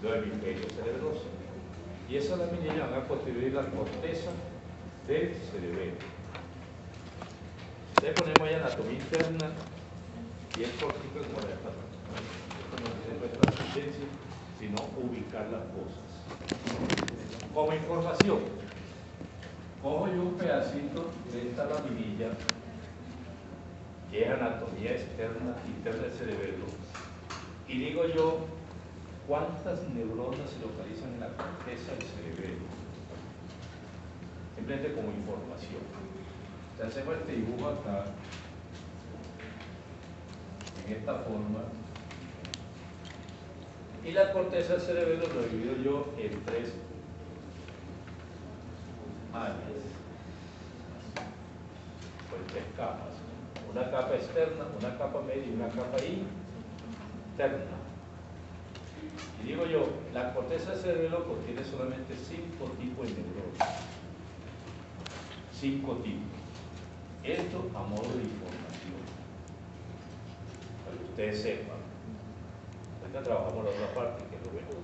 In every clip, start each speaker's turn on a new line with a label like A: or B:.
A: los hemisferios cerebrosos. Y esas laminillas van a constituir la corteza del cerebelo. Le ponemos ahí anatomía interna y es cortico como la etapa. Esto no dice nuestra asistencia, sino ubicar las cosas. Como información, cojo yo un pedacito de esta laminilla que es anatomía externa, interna del cerebelo, y digo yo cuántas neuronas se localizan en la corteza del cerebelo, simplemente como información. Entonces hacemos este dibujo acá, en esta forma, y la corteza del cerebelo lo divido yo en 3 áreas, o en 3 capas. Una capa externa, una capa media y una capa interna. Y digo yo, la corteza del cerebelo contiene solamente 5 tipos de neuronas. 5 tipos. Esto a modo de información, para que ustedes sepan. Ahorita trabajamos la otra parte, que lo vemos.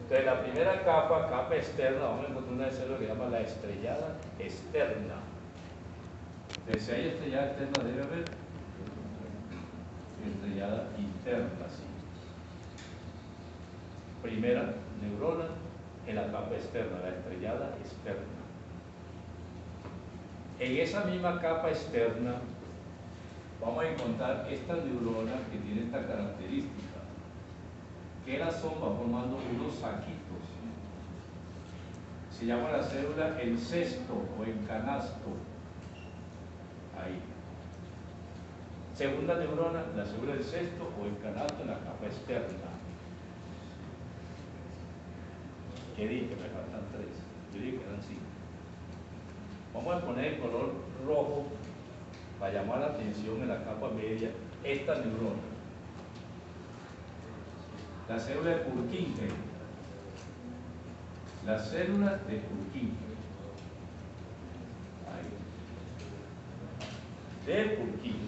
A: Entonces, la primera capa, capa externa, vamos a encontrar una de cerebro que se llama la estrellada externa. Entonces, si hay estrellada externa, debe haber estrellada interna, sí. Primera neurona en la capa externa, la estrellada externa. En esa misma capa externa vamos a encontrar estas neuronas que tienen esta característica, que la son va formando unos saquitos. Se llama la célula el cesto o el canasto. Ahí. Segunda neurona, la célula del cesto o el canasto en la capa externa. ¿Qué dije? Me faltan 3. Yo dije que eran 5. Vamos a poner el color rojo para llamar la atención en la capa media esta neurona. La célula de Purkinje. La célula de Purkinje. Ahí. De Purkinje.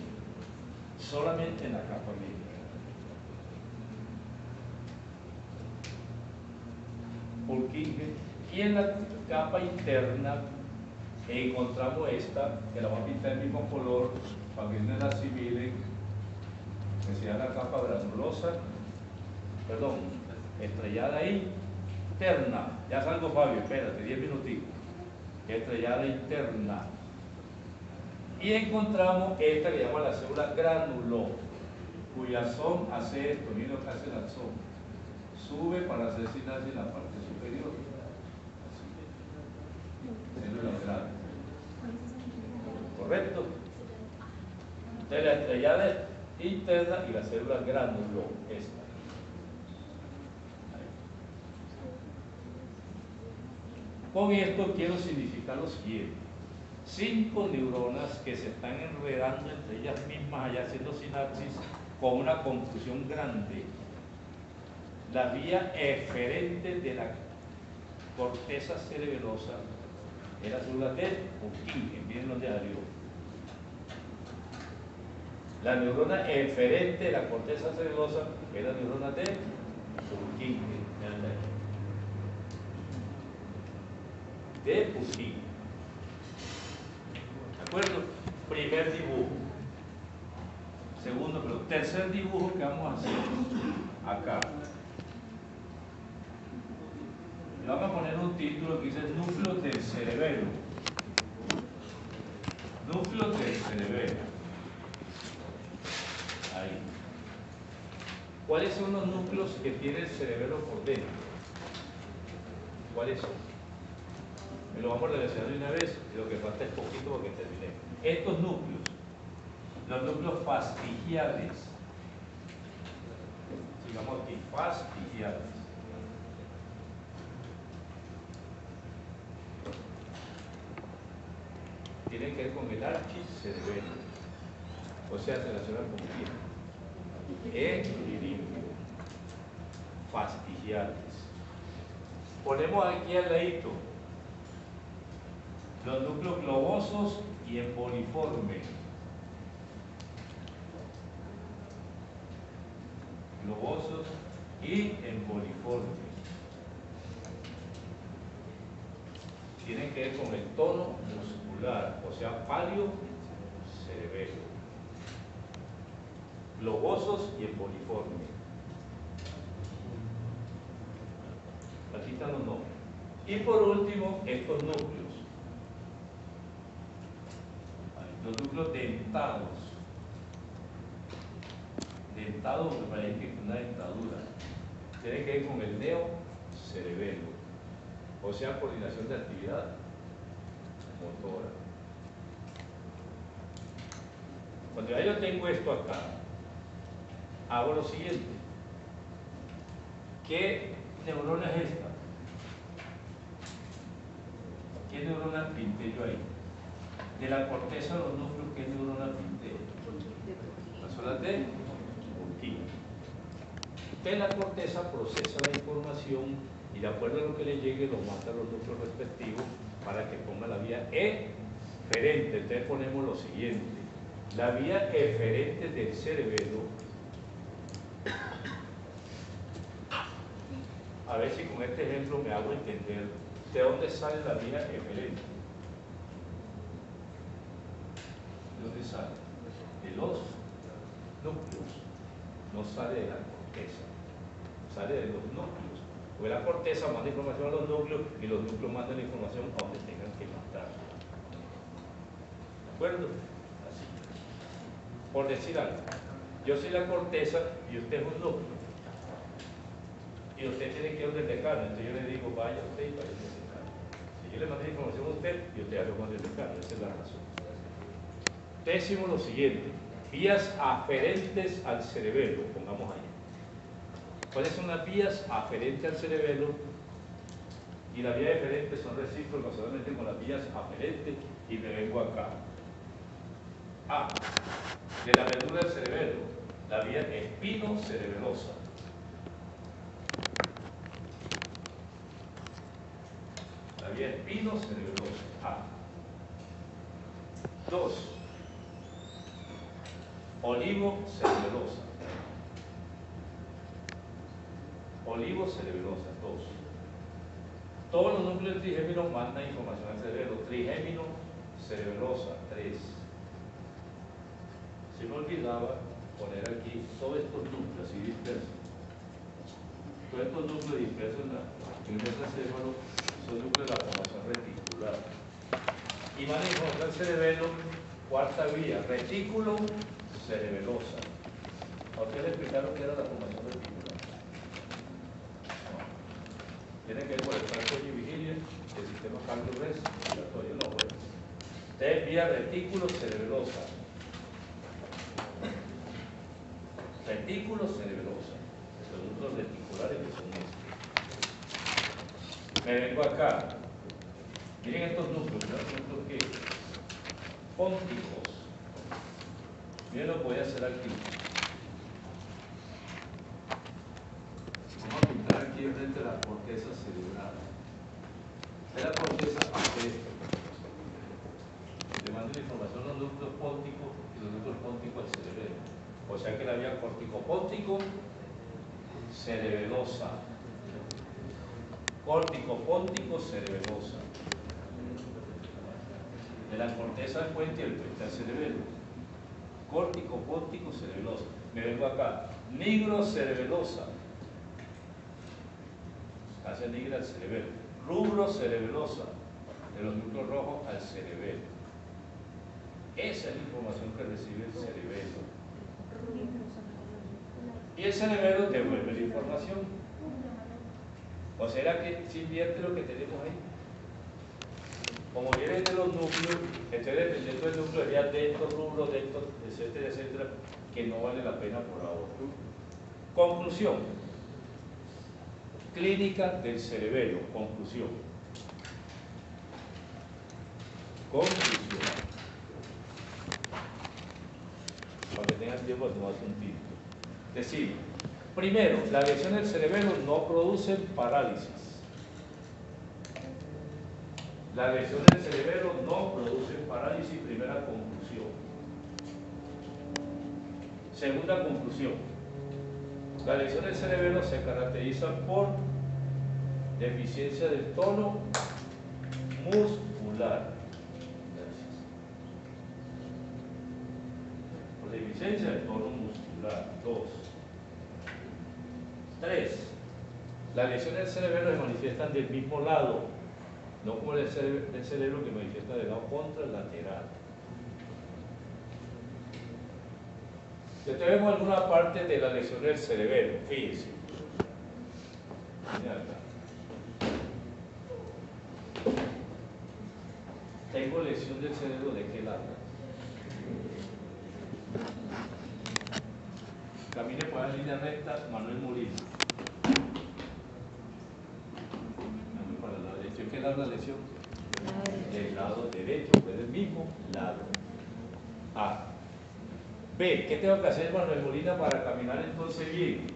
A: Solamente en la capa media. Purkinje. Y en la capa interna encontramos esta, que la vamos a pintar el mismo color para que no la asimilen, que sea la capa granulosa, perdón, estrellada interna. Ya salgo, Fabio, espérate, 10 minutitos. Estrellada interna. Y encontramos esta que llama la célula granulo, cuya son hace esto, miren lo que hace la son. Sube para hacer sinapsis en la parte superior. Célula granulo. ¿Correcto? De la estrellada interna y la célula granulo, esta. Con esto quiero significar lo siguiente: 5 neuronas que se están enredando entre ellas mismas allá haciendo sinapsis con una confusión grande. La vía eferente de la corteza cerebelosa es la célula de Purkinje, miren donde salió. La neurona eferente de la corteza cerebelosa es la neurona de Purkinje. De Purkinje. ¿De acuerdo? Primer dibujo. Segundo, pero tercer dibujo que vamos a hacer acá. Le vamos a poner un título que dice núcleos del cerebelo. Núcleos del cerebelo. Ahí. ¿Cuáles son los núcleos que tiene el cerebelo por dentro? ¿Cuáles son? Me lo vamos a relacionar de una vez, y lo que falta es poquito porque terminé. Estos núcleos, los núcleos fastigiales, digamos aquí, fastigiales. Tienen que ver con el archicerebelo, o sea, se relacionan con quién. Equilibrio. Fastigiales. Ponemos aquí al ladito los núcleos globosos y emboliformes. Globosos y emboliforme. Tienen que ver con el tono muscular, o sea, palio cerebelo, globosos y emboliforme. Aquí están los nombres. Y por último, estos núcleos. Los núcleos dentados. Dentados me parece que es una dentadura. Tiene que ver con el neocerebelo, o sea, coordinación de actividad motora. Cuando ya yo tengo esto acá, hago lo siguiente. ¿Qué neurona es esta? ¿Qué neurona pinté yo ahí? De la corteza de los núcleos, ¿qué neurona pinté? Las zonas de Purkinje. Usted en la corteza procesa la información y de acuerdo a lo que le llegue lo manda a los núcleos respectivos para que ponga la vía eferente. Entonces ponemos lo siguiente. La vía eferente del cerebelo, a ver si con este ejemplo me hago entender de dónde sale la vía eferente. ¿De dónde sale? De los núcleos. No sale de la corteza, sale de los núcleos. Porque la corteza manda información a los núcleos y los núcleos mandan la información a donde tengan que mandar. ¿De acuerdo? Así. Por decir algo, yo soy la corteza y usted es un núcleo. Y usted tiene que ir donde el decano, entonces yo le digo, vaya usted y vaya donde el decano. Si yo le mando información a usted y usted hace con el decano, esa es la razón. Decimos lo siguiente, vías aferentes al cerebelo, pongamos ahí. ¿Cuáles son las vías aferentes al cerebelo? Y las vías eferentes son recíprocas solamente con las vías aferentes y me vengo acá. A, de la médula del cerebelo, la vía espinocerebelosa. La vía espinocerebelosa, A. 2. Olivocerebelosa. Olivocerebelosa, 2. Todos los núcleos trigéminos mandan información al cerebelo. Trigémino cerebelosa, 3. Se me olvidaba poner aquí todos estos núcleos así dispersos. Todos estos núcleos dispersos en el mesencéfalo son núcleos de la formación reticular. Y mandan información al cerebelo, cuarta vía, retículo cerebelosa. ¿A usted le explicaron qué era la formación reticular? No. Tiene que ver con el tracto de vigilia, el sistema cardiorrespiratorio, no, bueno. Entonces, vía retículo cerebelosa. Retículo cerebelosa. Los núcleos reticulares que son estos. Me vengo acá. Miren estos núcleos, ¿no? Núcleos que pónticos. Miren lo que voy a hacer aquí. Vamos a pintar aquí frente a la corteza cerebral. Es la corteza aferente. Le mando la información a los núcleos pónticos y los núcleos pónticos al cerebelo. O sea que la vía corticopóntico cerebelosa. Corticopóntico cerebelosa. De la corteza del puente y el puente al cerebelo. Corticopóntico cerebelosa. Me vengo acá. Nigrocerebelosa. Hace nigra al cerebelo. Rubrocerebelosa. De los núcleos rojos al cerebelo. Esa es la información que recibe el cerebelo. Y el cerebelo devuelve la información. ¿O será que se invierte lo que tenemos ahí? Como viene de los núcleos, entonces dependiendo del núcleo sería dentro, rubro, dentro, etcétera, etcétera, que no vale la pena por ahora. Conclusión. Clínica del cerebelo. Conclusión. Conclusión. Para que tengan tiempo de tomarse un tinto. Decimos, primero, las lesiones del cerebelo no producen parálisis. Las lesiones del cerebelo no producen parálisis, primera conclusión. Segunda conclusión. Las lesiones del cerebelo se caracterizan por deficiencia del tono muscular. Gracias. Por deficiencia del tono muscular. 2. 3. Las lesiones del cerebelo se manifiestan del mismo lado, no como el del cerebro que manifiesta del lado contralateral. Ya tenemos alguna parte de la lesión del cerebelo, fíjense. Mira acá. Tengo lesión del cerebro, ¿de qué lado? Camine por la línea recta, Manuel Molina. Para el lado derecho. ¿De qué lado la lesión? Del lado derecho, pues del mismo lado. A. B. ¿Qué tengo que hacer, Manuel Molina, para caminar entonces bien?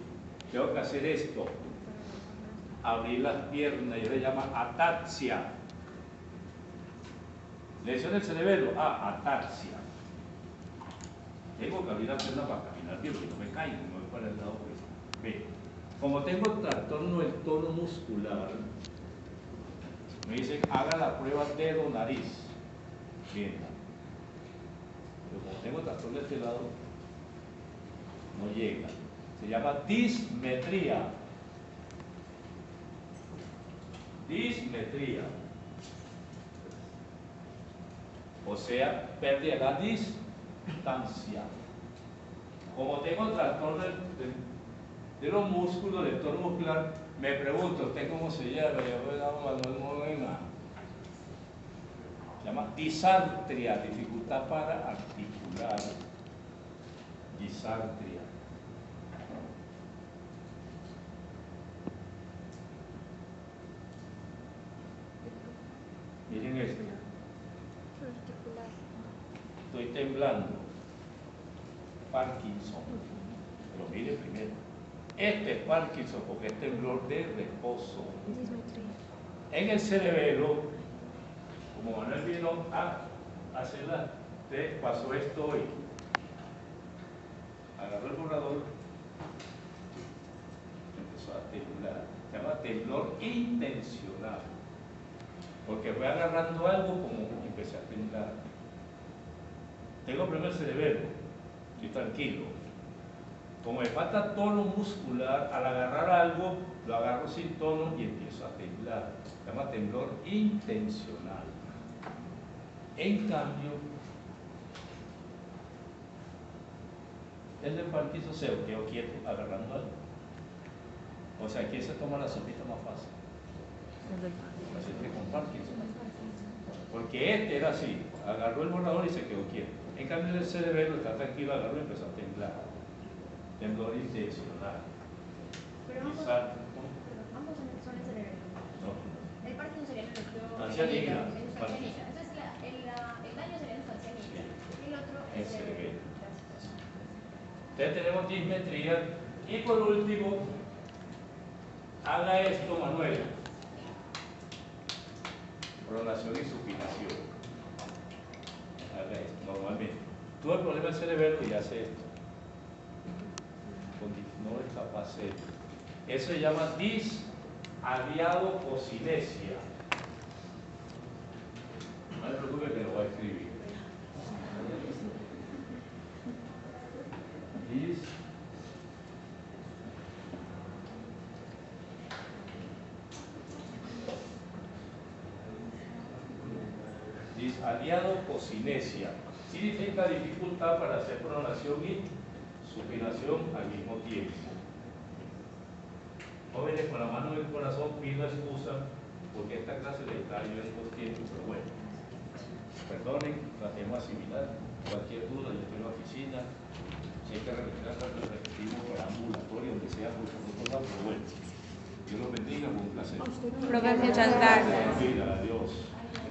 A: Tengo que hacer esto. Abrir las piernas, y se llama ataxia. Lesión del cerebelo, ataxia. Tengo que abrir la pierna para caminar bien, porque no me caigo, no voy para el lado opuesto. B. Como tengo trastorno del tono muscular, me dicen, haga la prueba dedo-nariz. Bien. Pero como tengo trastorno de este lado, no llega. Se llama dismetría. Dismetría. O sea, pérdida de la distancia. Como tengo trastorno de los músculos, del tono muscular, me pregunto, ¿usted cómo se llama? Yo me llamo Manuel Molina. Se llama disartria, dificultad para articular. Disartria. Miren esto. Estoy temblando. Parkinson. Pero mire primero. Este es Parkinson porque es temblor de reposo. En el cerebelo, como Manuel vino a hacerla, pasó esto hoy. Agarró el borrador, empezó a temblar. Se llama temblor intencional. Porque fue agarrando algo como empecé a temblar. Tengo problema del cerebelo, estoy tranquilo. Como me falta tono muscular, al agarrar algo, lo agarro sin tono y empiezo a temblar. Se llama temblor intencional. En cambio, el de Parkinson se quedó quieto agarrando algo. O sea, ¿quién se toma la sopita más fácil? Así que con Parkinson. Porque este era así, agarró el borrador y se quedó quieto. En cambio, el cerebelo está tranquilo, agarró y empezó a temblar. Temblor intencional.
B: Pero ambos son el cerebro.
A: No.
B: El Parkinson sería el
A: Ancianita.
B: Entonces el daño sería en su ancianita. El otro es el cerebro.
A: Entonces tenemos dismetría. Y por último, haga esto, Manuel. Pronación y supinación. Haga esto, normalmente. Tuve el problema del cerebelo y hace esto. No es capaz de. Eso se llama disadiadocinesia. No se preocupe que lo voy a escribir. Disadiadocinesia. Significa dificultad para hacer pronación y supinación al mismo tiempo. Jóvenes, con la mano en el corazón pido excusa porque esta clase le está yo en 2 tiempos, pero bueno, perdonen, tratemos de asimilar. Cualquier duda, yo estoy en la oficina, si hay que repetimos por ambulatorio, donde sea, por otro lado, pero bueno, Dios los bendiga, fue un placer.
C: Profe, muchas gracias.
A: Adiós.